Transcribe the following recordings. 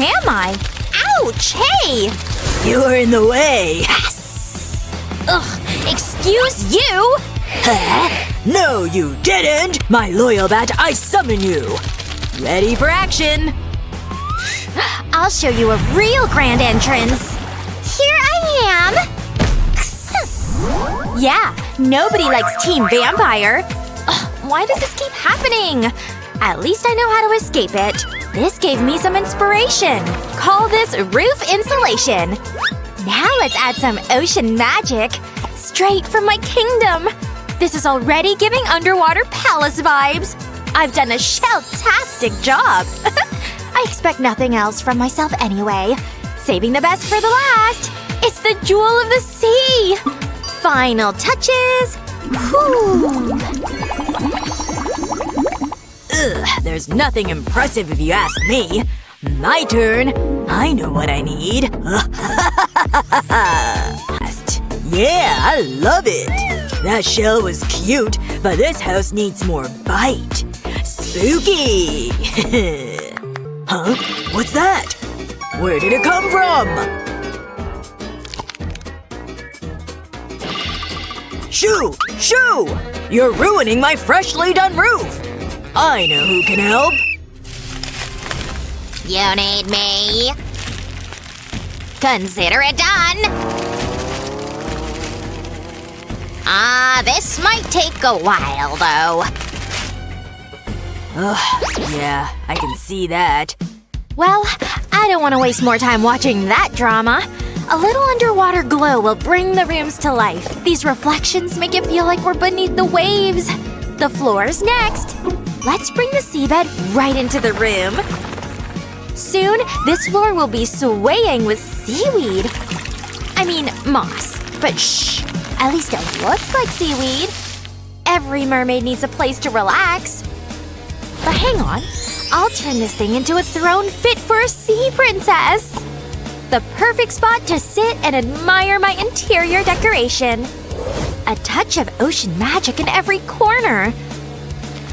am I? Ouch! Hey! You're in the way. Yes! Ugh! Excuse you! Huh? No, you didn't! My loyal bat, I summon you! Ready for action! I'll show you a real grand entrance. Here I am! Yeah, nobody likes Team Vampire. Ugh, why does this keep happening? At least I know how to escape it. This gave me some inspiration. Call this roof insulation. Now let's add some ocean magic. Straight from my kingdom. This is already giving underwater palace vibes. I've done a shell-tastic job. I expect nothing else from myself anyway. Saving the best for the last. It's the jewel of the sea. Final touches. Whew. Ugh, there's nothing impressive if you ask me. My turn. I know what I need. Yeah, I love it. That shell was cute, but this house needs more bite. Spooky! Huh? What's that? Where did it come from? Shoo! Shoo! You're ruining my freshly done roof! I know who can help. You need me? Consider it done! This might take a while, though. Ugh, yeah, I can see that. Well, I don't want to waste more time watching that drama. A little underwater glow will bring the rooms to life. These reflections make it feel like we're beneath the waves. The floor's next. Let's bring the seabed right into the room. Soon, this floor will be swaying with seaweed. I mean, moss. But shh. At least it looks like seaweed. Every mermaid needs a place to relax. But hang on. I'll turn this thing into a throne fit for a sea princess. The perfect spot to sit and admire my interior decoration. A touch of ocean magic in every corner.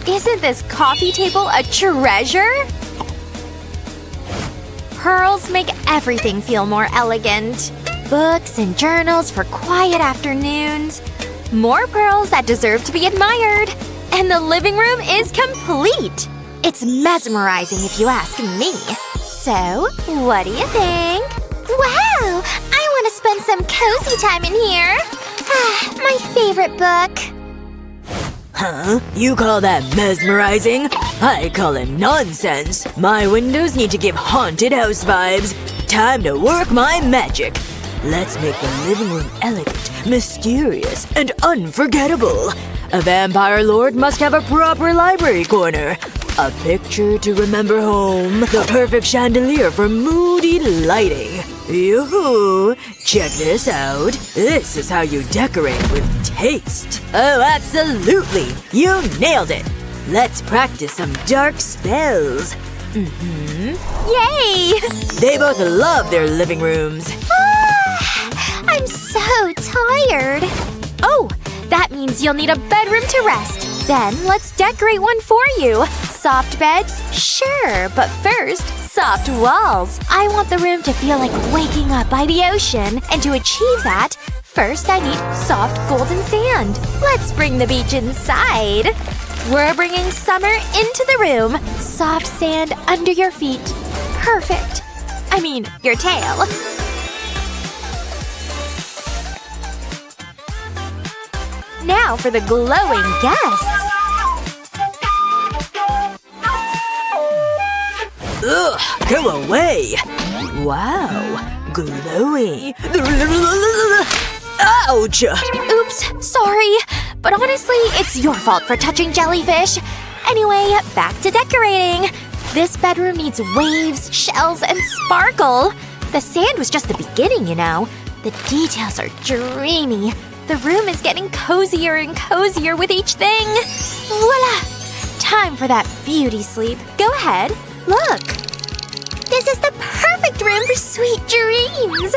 Isn't this coffee table a treasure? Pearls make everything feel more elegant. Books and journals for quiet afternoons. More pearls that deserve to be admired. And the living room is complete. It's mesmerizing if you ask me. So, what do you think? Wow! I want to spend some cozy time in here. My favorite book. Huh? You call that mesmerizing? I call it nonsense. My windows need to give haunted house vibes. Time to work my magic. Let's make the living room elegant, mysterious, and unforgettable. A vampire lord must have a proper library corner. A picture to remember home. The perfect chandelier for moody lighting. Yoo-hoo! Check this out. This is how you decorate with taste. Oh, absolutely! You nailed it! Let's practice some dark spells. Yay! They both love their living rooms. I'm so tired. Oh, that means you'll need a bedroom to rest. Then let's decorate one for you. Soft beds? Sure, but first, soft walls. I want the room to feel like waking up by the ocean. And to achieve that, first I need soft golden sand. Let's bring the beach inside. We're bringing summer into the room. Soft sand under your feet. Perfect. I mean, your tail. Now for the glowing guests. Ugh, go away. Wow, glowing. Ouch! Oops, sorry. But honestly, it's your fault for touching jellyfish. Anyway, back to decorating. This bedroom needs waves, shells, and sparkle. The sand was just the beginning, you know. The details are dreamy. The room is getting cozier and cozier with each thing. Voila! Time for that beauty sleep. Go ahead. Look. This is the perfect room for sweet dreams.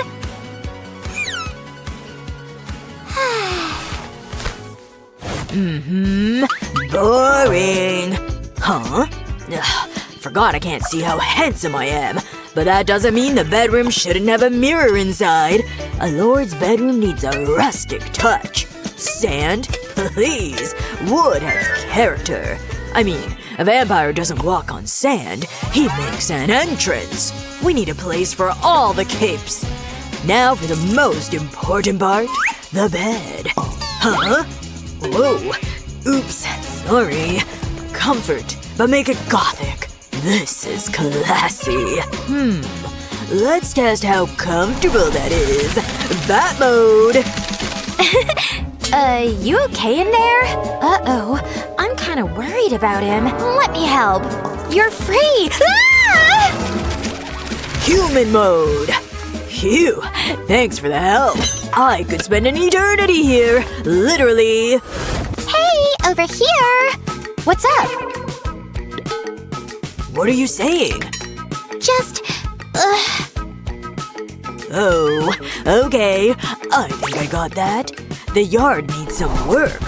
Boring. Huh? Ugh, forgot I can't see how handsome I am. But that doesn't mean the bedroom shouldn't have a mirror inside. A lord's bedroom needs a rustic touch. Sand? Please. Wood has character. I mean, a vampire doesn't walk on sand. He makes an entrance. We need a place for all the capes. Now for the most important part. The bed. Huh? Whoa. Oops. Sorry. Comfort, but make it gothic. This is classy. Let's test how comfortable that is. Bat mode! You okay in there? Uh-oh. I'm kinda worried about him. Let me help. You're free! Ah! Human mode! Phew. Thanks for the help. I could spend an eternity here. Literally. Hey, over here! What's up? What are you saying? Just… Oh, okay. I think I got that. The yard needs some work.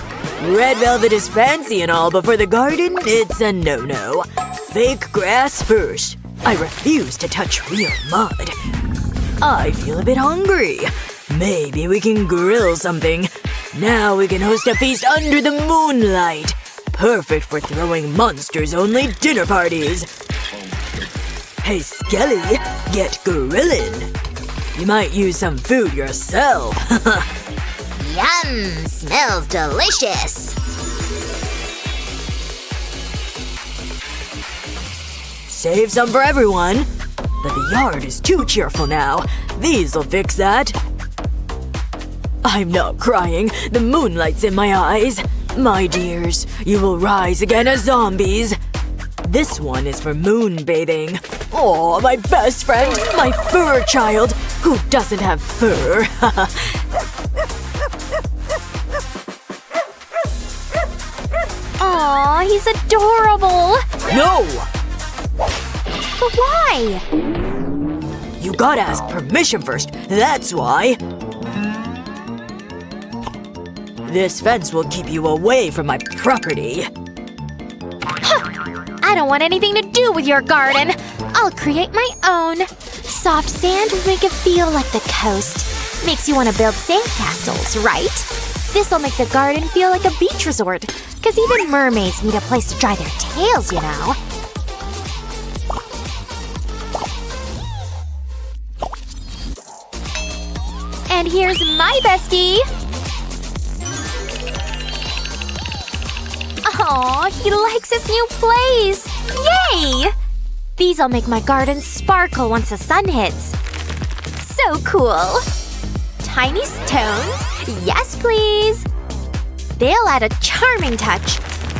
Red velvet is fancy and all, but for the garden, it's a no-no. Fake grass first. I refuse to touch real mud. I feel a bit hungry. Maybe we can grill something. Now we can host a feast under the moonlight. Perfect for throwing monsters-only dinner parties. Hey, Skelly, get grilling. You might use some food yourself. Yum! Smells delicious! Save some for everyone. But the yard is too cheerful now. These'll fix that. I'm not crying. The moonlight's in my eyes. My dears, you will rise again as zombies. This one is for moonbathing. Aw, my best friend, my fur child. Who doesn't have fur? Aw, he's adorable! No! But why? You gotta ask permission first, that's why. This fence will keep you away from my property. I don't want anything to do with your garden. I'll create my own. Soft sand will make it feel like the coast. Makes you want to build sandcastles, right? This'll make the garden feel like a beach resort. Because even mermaids need a place to dry their tails, you know. And here's my bestie! Aw, he likes his new place! Yay! These'll make my garden sparkle once the sun hits. So cool! Tiny stones? Yes, please! They'll add a charming touch.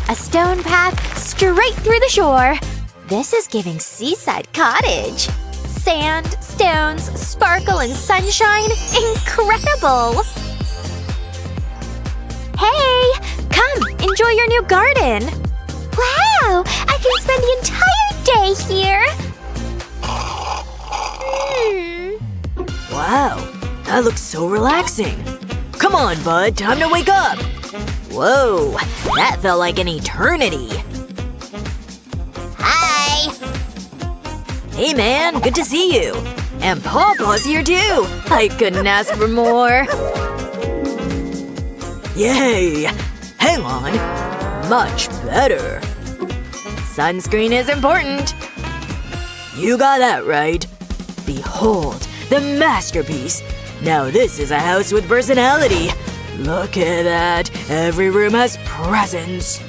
A stone path straight through the shore. This is giving seaside cottage. Sand, stones, sparkle, and sunshine. Incredible! Hey! Come, enjoy your new garden! Wow! I can spend the entire day here! Wow, that looks so relaxing. Come on, bud, time to wake up! Whoa, that felt like an eternity. Hi! Hey man, good to see you. And Pawpaw's here too. I couldn't ask for more. Yay! Hang on. Much better. Sunscreen is important. You got that right. Behold, the masterpiece. Now this is a house with personality. Look at that. Every room has presence.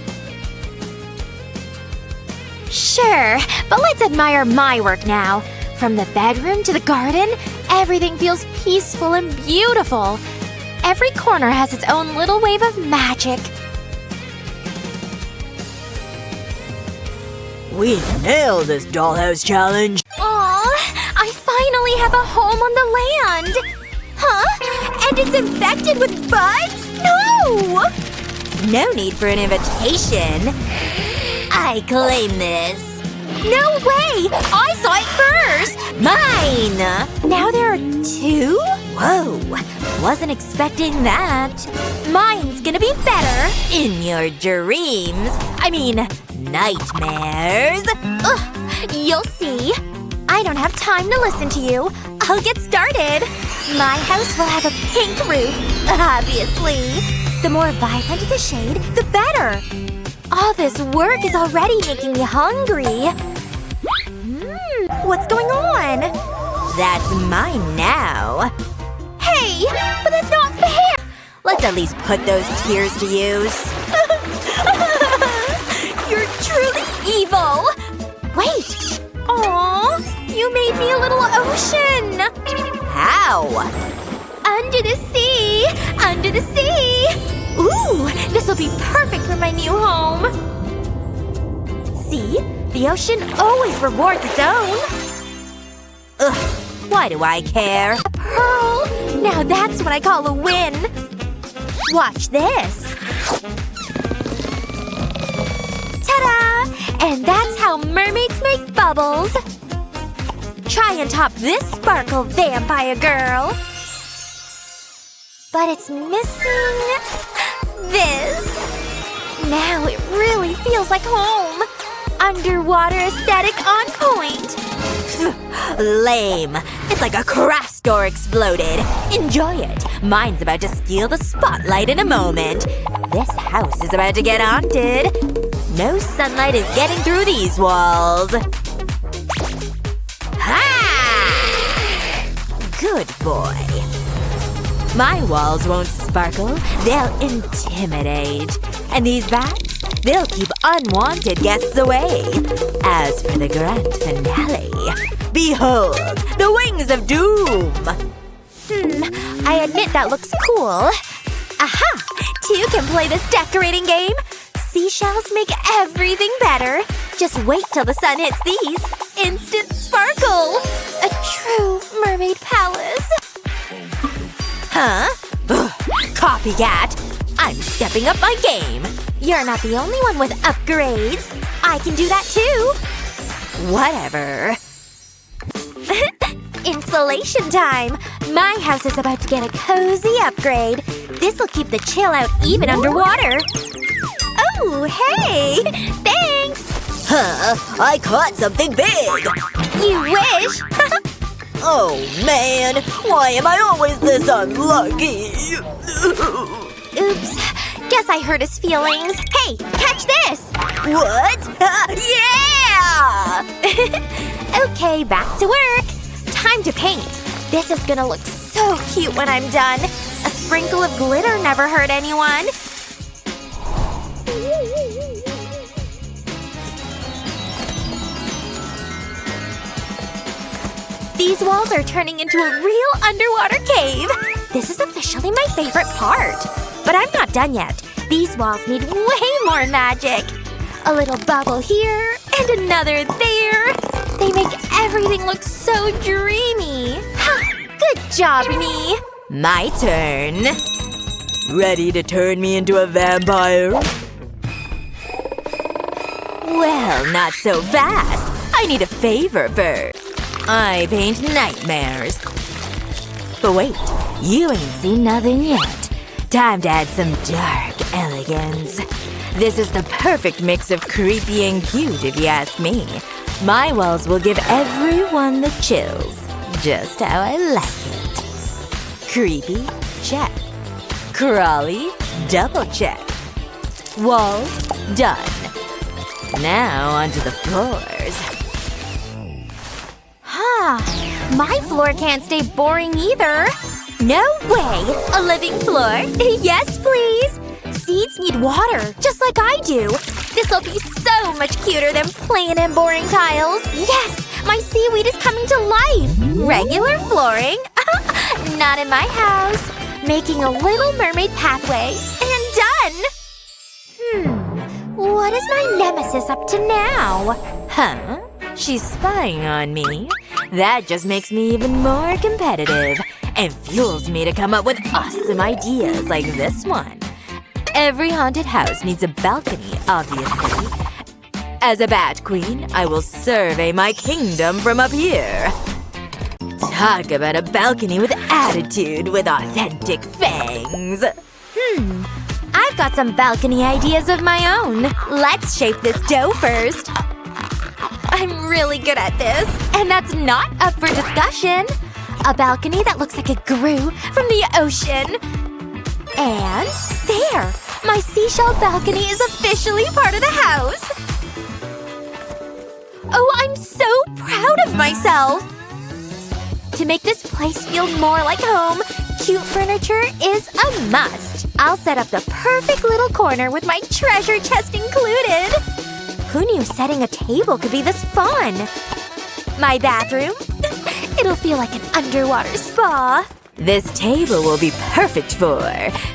Sure, but let's admire my work now. From the bedroom to the garden, everything feels peaceful and beautiful. Every corner has its own little wave of magic. We nailed this dollhouse challenge. Aw, I finally have a home on the land! Huh? And it's infected with bugs? No! No need for an invitation. I claim this. No way! I saw it first! Mine! Now there are two? Whoa. Wasn't expecting that. Mine's gonna be better! In your dreams. I mean, nightmares. Ugh, you'll see. I I don't have time to listen to you. I'll get started. My house will have a pink roof, obviously. The more vibrant the shade, the better. All this work is already making me hungry. What's going on? That's mine now. Hey, but that's not fair! Let's at least put those tears to use. You're truly evil! Wait! Aww, you made me a little ocean! How? Under the sea! Under the sea! Ooh, this'll be perfect for my new home! See? The ocean always rewards its own! Ugh, why do I care? A pearl! Now that's what I call a win! Watch this! Ta-da! And that's how mermaids make bubbles! Try and top this sparkle, vampire girl! But it's missing… this! Now it really feels like home! Underwater aesthetic on point! Lame. It's like a craft store exploded. Enjoy it. Mine's about to steal the spotlight in a moment. This house is about to get haunted. No sunlight is getting through these walls. Ha! Good boy. My walls won't sparkle. They'll intimidate. And these bats? They'll keep unwanted guests away. As for the grand finale, behold, the wings of doom! I admit that looks cool. Aha! Two can play this decorating game. Seashells make everything better. Just wait till the sun hits these. Instant sparkle! A true mermaid palace. Huh? Ugh, copycat! I'm stepping up my game. You're not the only one with upgrades. I can do that too. Whatever. Insulation time! My house is about to get a cozy upgrade. This'll keep the chill out even underwater. Oh, hey! Thanks! Huh? I caught something big! You wish! Oh, man! Why am I always this unlucky? Oops. Guess I hurt his feelings. Hey, catch this! What? Yeah! Okay, back to work. Time to paint. This is gonna look so cute when I'm done. A sprinkle of glitter never hurt anyone. These walls are turning into a real underwater cave. This is officially my favorite part. But I'm not done yet. These walls need way more magic. A little bubble here, and another there. They make everything look so dreamy. Good job, me. My turn. Ready to turn me into a vampire? Well, not so fast. I need a favor first. I paint nightmares. But wait, you ain't seen nothing yet. Time to add some dark elegance. This is the perfect mix of creepy and cute, if you ask me. My walls will give everyone the chills. Just how I like it. Creepy? Check. Crawly? Double check. Walls? Done. Now onto the floors. My floor can't stay boring either. No way! A living floor? Yes, please! Seeds need water, just like I do. This'll be so much cuter than plain and boring tiles. Yes! My seaweed is coming to life! Regular flooring? Not in my house. Making a little mermaid pathway. And done! What is my nemesis up to now? Huh? She's spying on me. That just makes me even more competitive. And fuels me to come up with awesome ideas like this one. Every haunted house needs a balcony, obviously. As a bat queen, I will survey my kingdom from up here. Talk about a balcony with attitude, with authentic fangs. I've got some balcony ideas of my own. Let's shape this dough first. I'm really good at this. And that's not up for discussion. A balcony that looks like it grew from the ocean. And there! My seashell balcony is officially part of the house! Oh, I'm so proud of myself! To make this place feel more like home, cute furniture is a must. I'll set up the perfect little corner with my treasure chest included. Who knew setting a table could be this fun? My bathroom? It'll feel like an underwater spa. This table will be perfect for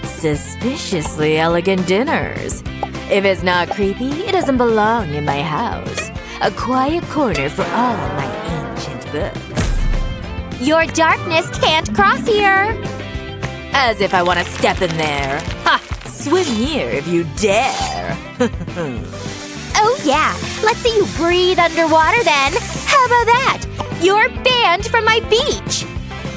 suspiciously elegant dinners. If it's not creepy, it doesn't belong in my house. A quiet corner for all my ancient books. Your darkness can't cross here. As if I want to step in there. Ha! Swim here if you dare. Oh yeah, let's see you breathe underwater then. How about that? You're banned from my beach.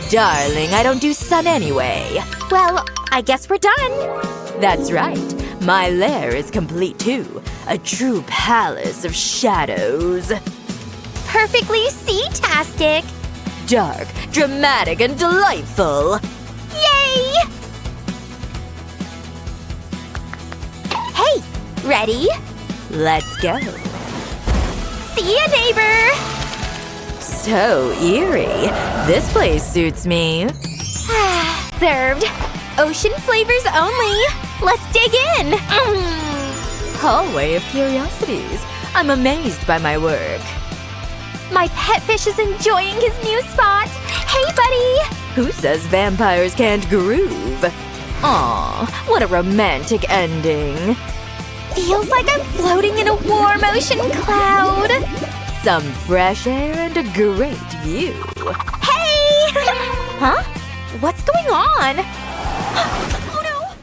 Darling, I don't do sun anyway. Well, I guess we're done. That's right. My lair is complete too. A true palace of shadows. Perfectly sea-tastic. Dark, dramatic, and delightful. Yay! Hey, ready? Let's go. See ya, neighbor! So eerie. This place suits me. Served. Ocean flavors only. Let's dig in. Hallway of curiosities. I'm amazed by my work. My pet fish is enjoying his new spot. Hey, buddy! Who says vampires can't groove? Aw, what a romantic ending. Feels like I'm floating in a warm ocean cloud. Some fresh air and a great view. Hey! Huh? What's going on?